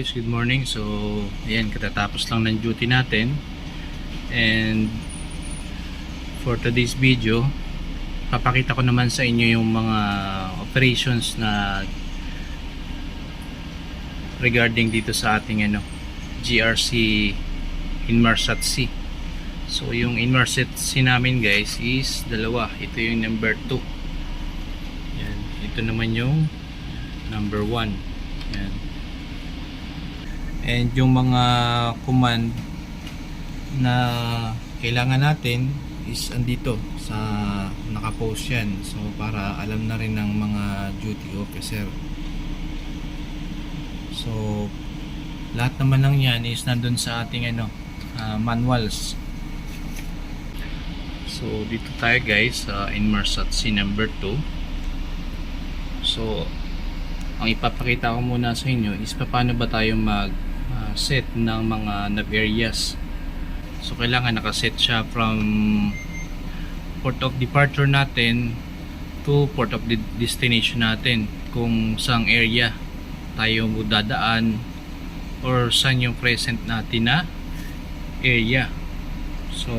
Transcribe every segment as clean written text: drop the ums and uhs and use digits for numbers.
guys, good morning. So, ayan, katatapos lang ng duty natin. And for today's video, papakita ko naman sa inyo yung mga operations na regarding dito sa ating GRC Inmarsat C. So, yung Inmarsat C namin guys is dalawa. Ito yung number 2. Yan, ito naman yung number 1. Yan. And yung mga command na kailangan natin is andito sa nakapost yan. So para alam na rin ng mga duty officer. So lahat naman lang yan is nandun sa ating manuals. So dito tayo guys sa Inmarsat C number 2. So ang ipapakita ko muna sa inyo is paano ba tayo mag set ng mga nav areas. So kailangan nakaset siya from port of departure natin to port of destination natin, kung saang area tayo dadaan or saan yung present natin na area. So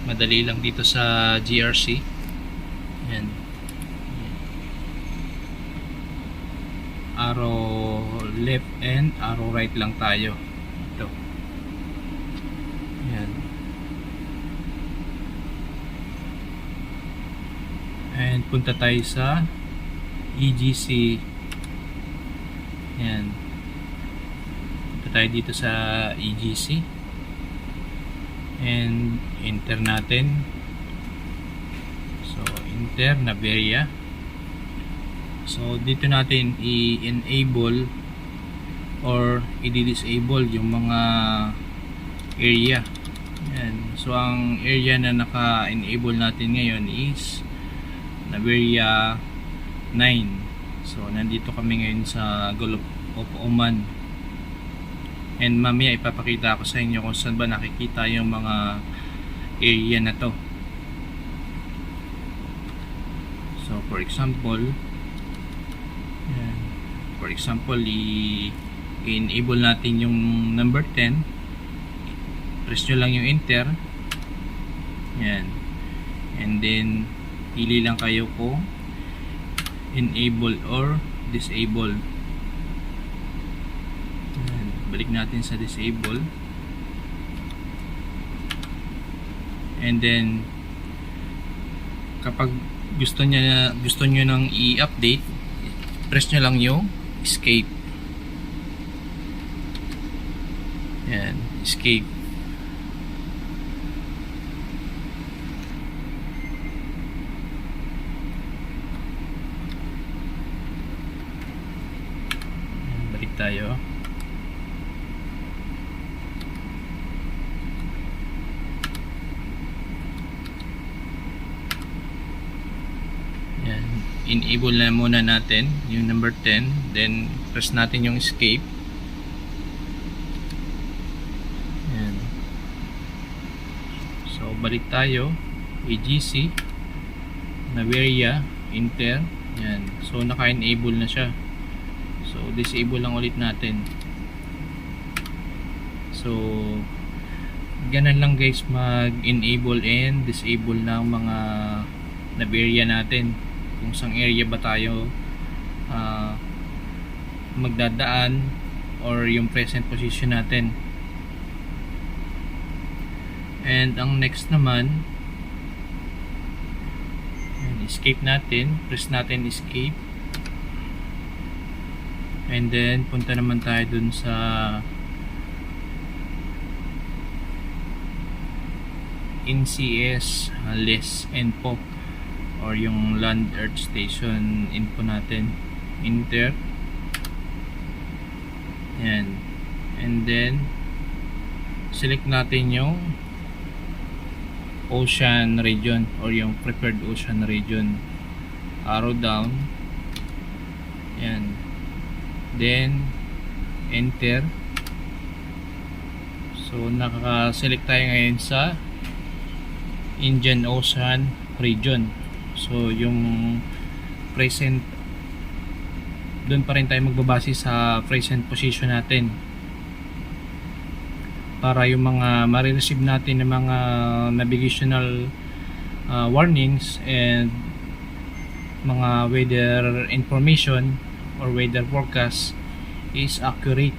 madali lang dito sa GRC. Yan, arrow left and arrow right lang tayo. Ito. Yan. And punta tayo sa EGC. Yan. Punta tayo dito sa EGC. And enter natin. So enter nav area. So dito natin i-enable or i-disable yung mga area. Yan. So ang area na naka-enable natin ngayon is nav area 9. So nandito kami ngayon sa Gulf of Oman. And mamaya ipapakita ko sa inyo kung saan ba nakikita yung mga area na to. So for example, i-enable natin yung number 10. Press nyo lang yung enter. Yan. And then pili lang kayo kung enable or disable. Yan. Balik natin sa disable. And then kapag gusto nyo nang i-update, press nyo lang yung escape. Yan, escape. Balik tayo. Yan, enable na muna natin yung number 10, then press natin yung escape. Yan. So balik tayo, EGC, nav area, enter. Yan. So naka-enable na siya. So disable lang ulit natin. So ganun lang guys mag-enable and disable ng mga nav area natin, kung saang area ba tayo magdadaan or yung present position natin. And ang next naman, escape natin, press natin escape, and then punta naman tayo dun sa NCS less info or yung land earth station info natin. Enter. Yan. And then select natin yung ocean region or yung preferred ocean region. Arrow down. Yan. Then enter. So nakaka-select tayo ngayon sa Indian Ocean region. So yung present doon pa rin tayo magbabase sa present position natin para yung mga marireceive natin ng mga navigational warnings and mga weather information or weather forecast is accurate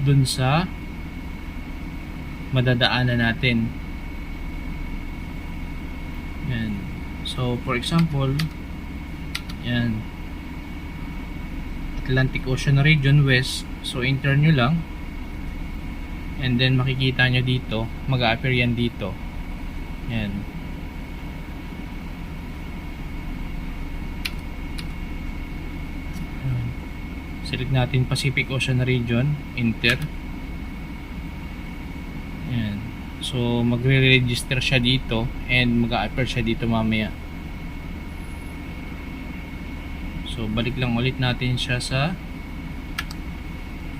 dun sa madadaanan natin. Yan. So for example, yan, Atlantic Ocean region west, so enter nyo lang and then makikita nyo dito, mag-a-appear yan dito. Yan. Select natin Pacific Ocean region, enter. Yan. So magre-register siya dito and mag-a-appear siya dito mamaya. So balik lang ulit natin siya sa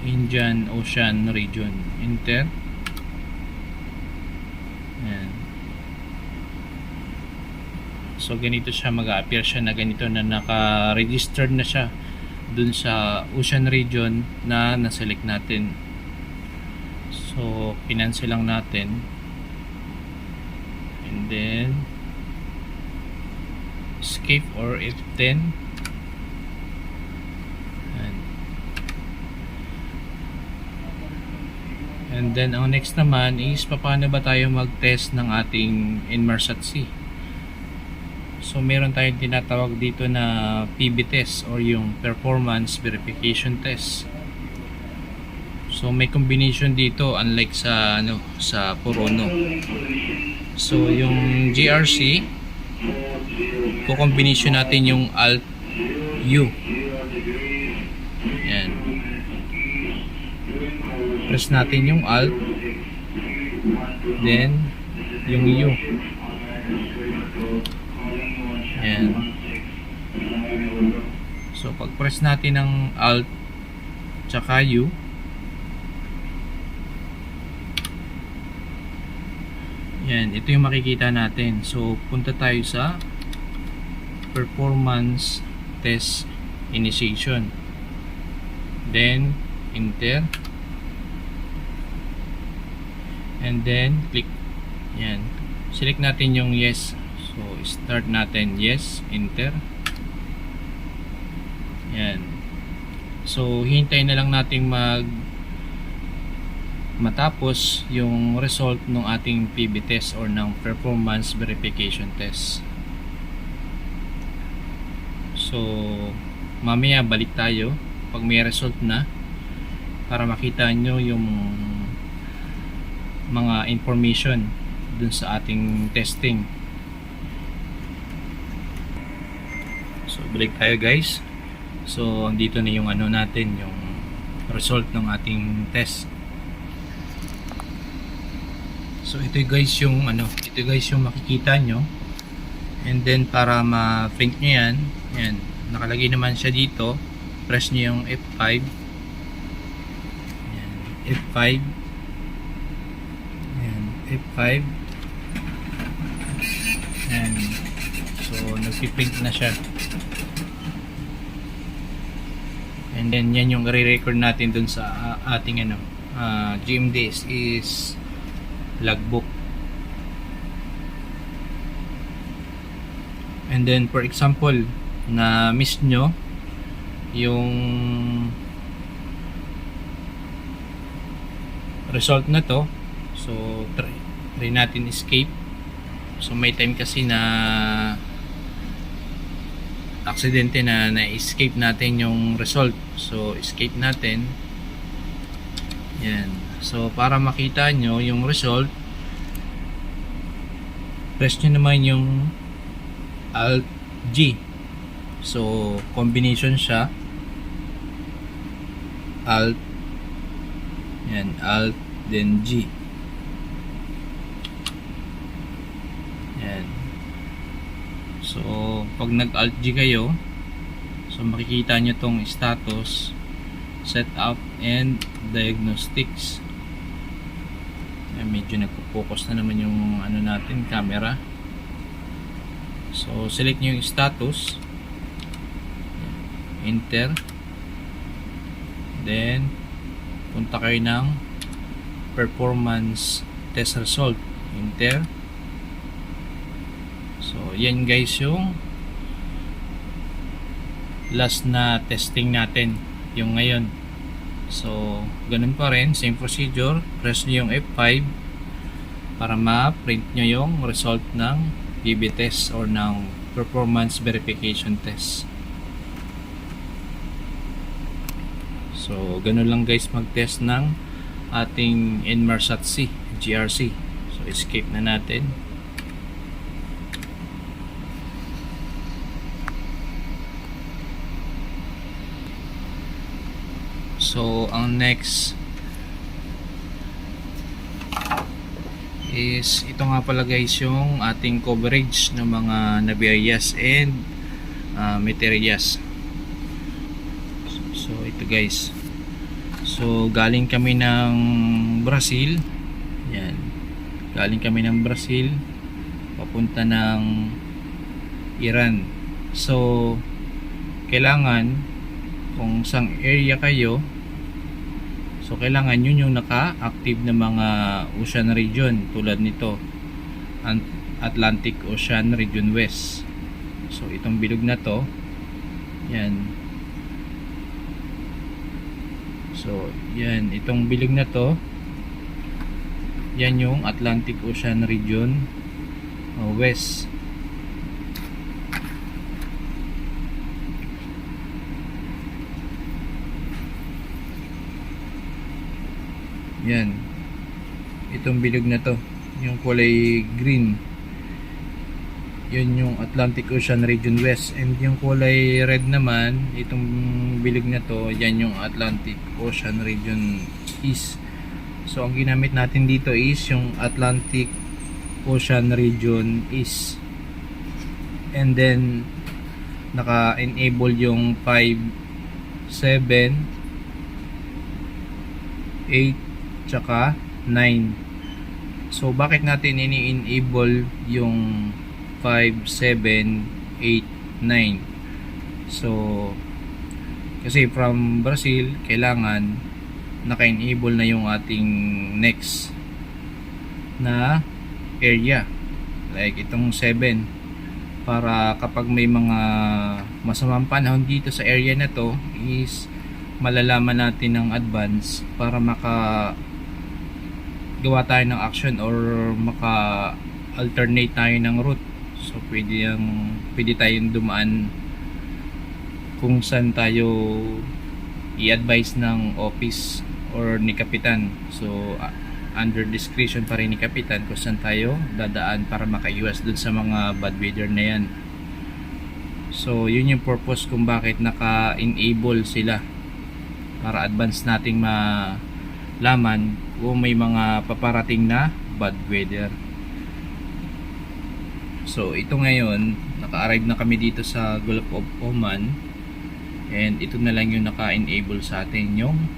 Indian Ocean region, enter. Yan. So ganito siya, mag-a-appear siya na ganito na naka-registered na siya dun sa ocean region na na-select natin. So pinansel lang natin and then escape or F10. And then ang next naman is paano ba tayo mag-test ng ating Inmarsat C. So meron tayong tinatawag dito na PV test or yung performance verification test. So may combination dito unlike sa sa Porono. So yung GRC, ko-combination natin yung Alt U. Yan. Press natin yung Alt, then yung U. Yan. So pag press natin ng Alt tsaka U, yan, ito yung makikita natin. So punta tayo sa performance test initiation, then enter, and then click. Yan, select natin yung yes. So start natin yes, enter. Yan. So hintayin na lang nating matapos yung result ng ating PV test or ng performance verification test. So mamaya balik tayo pag may result na para makita nyo yung mga information dun sa ating testing. So balik tayo guys. So dito na yung natin, yung result ng ating test. So ito guys yung ito guys yung makikita nyo. And then para ma-print nyo yan, yan, nakalagay naman siya dito. Press nyo yung F5. Yan, F5. Yan, F5. Yan. So nagpiprint na siya. And then yan yung re-record natin dun sa ating GMDS is logbook. And then for example na miss nyo yung result na to, so try natin escape. So may time kasi na aksidente na na-escape natin yung result. So escape natin. Yan. So para makita nyo yung result, press nyo naman yung Alt G. So combination siya, Alt, yan, Alt then G. Yan. So pag nag Alt G kayo, so makikita nyo tong status, setup and diagnostics. Yan, medyo nagpo-focus na naman yung natin, camera. So select nyo yung status, enter, Then punta kayo ng performance test result, enter. So yan guys yung last na testing natin, yung ngayon. So ganun pa rin, same procedure, press nyo yung F5 para ma-print nyo yung result ng PV test or ng performance verification test. So ganun lang guys mag-test ng ating Inmarsat C GRC. So escape na natin. So ang next is ito nga pala guys yung ating coverage ng mga Naverias and Meteorias. So ito guys, so galing kami ng Brazil, yan, galing kami ng Brazil papunta ng Iran. So kailangan kung sang area kayo, so kailangan yun yung naka-active na mga ocean region tulad nito, Atlantic Ocean Region West. So itong bilog na to, yan. So yan, itong bilog na to, yan yung Atlantic Ocean Region West. Yan, itong bilog na to, yung kulay green, yun yung Atlantic Ocean Region West, and yung kulay red naman, itong bilog na to, yan yung Atlantic Ocean Region East. So ang ginamit natin dito is yung Atlantic Ocean Region East, and then naka-enable yung 5, 7, 8 tsaka 9. So bakit natin ini-enable yung 5, 7, 8, 9? So kasi from Brazil kailangan naka-enable na yung ating next na area, like itong 7, para kapag may mga masamang panahon dito sa area na to is malalaman natin ng advance para gawa tayo ng action or maka-alternate tayo ng route. So pwede tayong dumaan kung saan tayo i-advise ng office or ni kapitan. So under discretion pa rin ni kapitan kung saan tayo dadaan para makaiwas dun sa mga bad weather na yan. So yun yung purpose kung bakit naka-enable sila, para advance nating malaman kung may mga paparating na bad weather. So ito ngayon, naka-arrive na kami dito sa Gulf of Oman, and ito na lang yung naka-enable sa atin, yung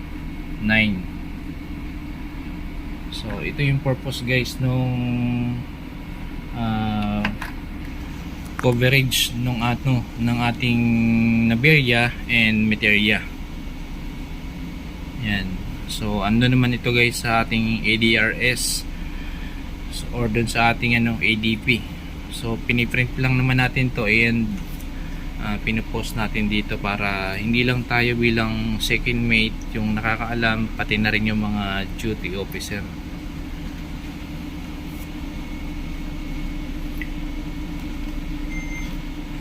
9. So ito yung purpose guys nung coverage ng ating Naveria and Meteoria. Yan. So ando naman ito guys sa ating ADRS, so, or dun sa ating ADP. So piniprint lang naman natin to, and pinupost natin dito para hindi lang tayo bilang second mate yung nakakaalam, pati na rin yung mga duty officer.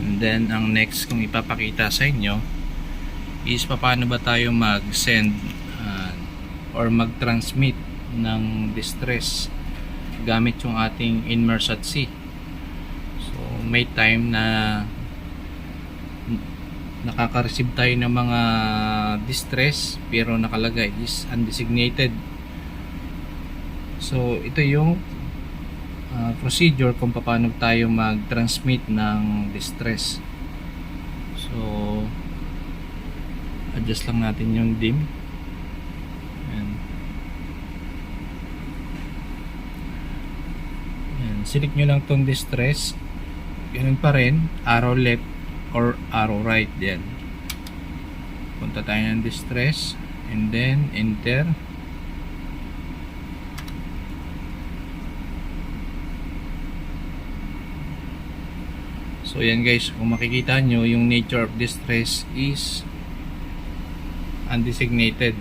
And then ang next kong ipapakita sa inyo is paano ba tayo mag-send or mag-transmit ng distress gamit yung ating Inmarsat C. So may time na nakaka-receive tayo ng mga distress pero nakalagay is undesignated. So ito yung procedure kung paano tayo mag-transmit ng distress. So adjust lang natin yung dim. Select nyo lang tong distress, ganun pa rin, arrow left or arrow right. Yan, punta tayo ng distress, and then enter. So yan guys, kung makikita nyo, yung nature of distress is undesignated.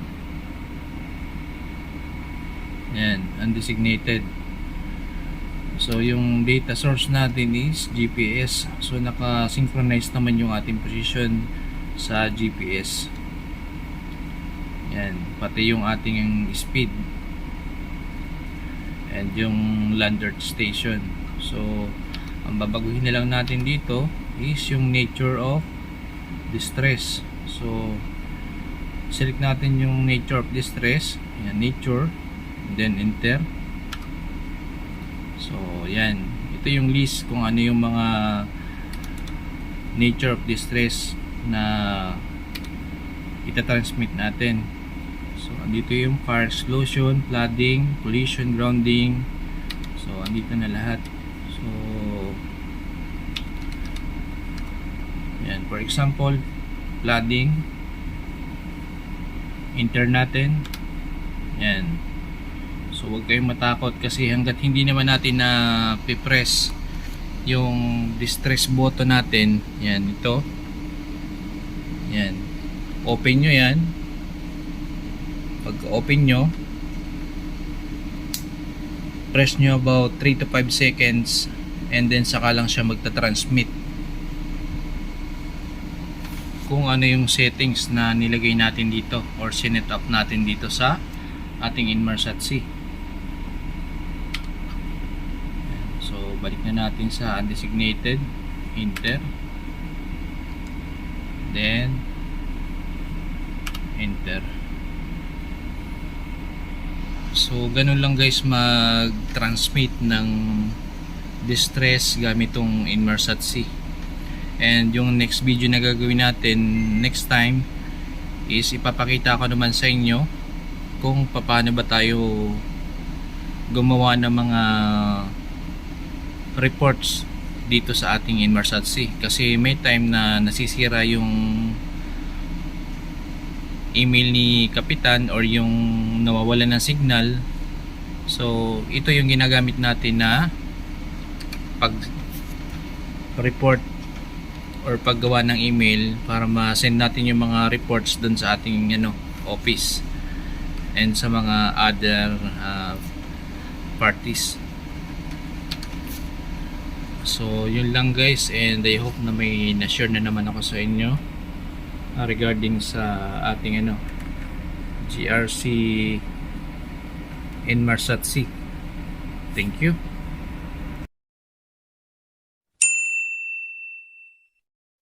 Yan, undesignated. So yung data source natin is GPS. So naka-synchronize naman yung ating position sa GPS. Yan, pati yung ating speed and yung lander station. So ang babaguhin na lang natin dito is yung nature of distress. So select natin yung nature of distress. Yan, nature, and then enter. So yan, ito yung list kung ano yung mga nature of distress na itatransmit natin. So andito yung fire explosion, flooding, collision, grounding. So andito na lahat. So yan, for example, flooding, enter natin. Yan. So huwag kayong matakot kasi hanggat hindi naman natin na pipress yung distress button natin, yan, ito, yan, open nyo yan. Pag open nyo, press nyo about 3 to 5 seconds and then saka lang siya magta-transmit kung ano yung settings na nilagay natin dito or sinet up natin dito sa ating Inmarsat C. So balik na natin sa undesignated, enter, then enter. So ganun lang guys mag-transmit ng distress gamit tong Inmarsat C. And yung next video na gagawin natin next time is ipapakita ko naman sa inyo kung paano ba tayo gumawa ng mga reports dito sa ating Inmarsat C. Kasi may time na nasisira yung email ni Kapitan or yung nawawalan ng signal. So ito yung ginagamit natin na pag report or paggawa ng email para ma-send natin yung mga reports dun sa ating office and sa mga other parties. So yun lang guys, and I hope na may na-share na naman ako sa inyo regarding sa ating GRC Inmarsat C. Thank you.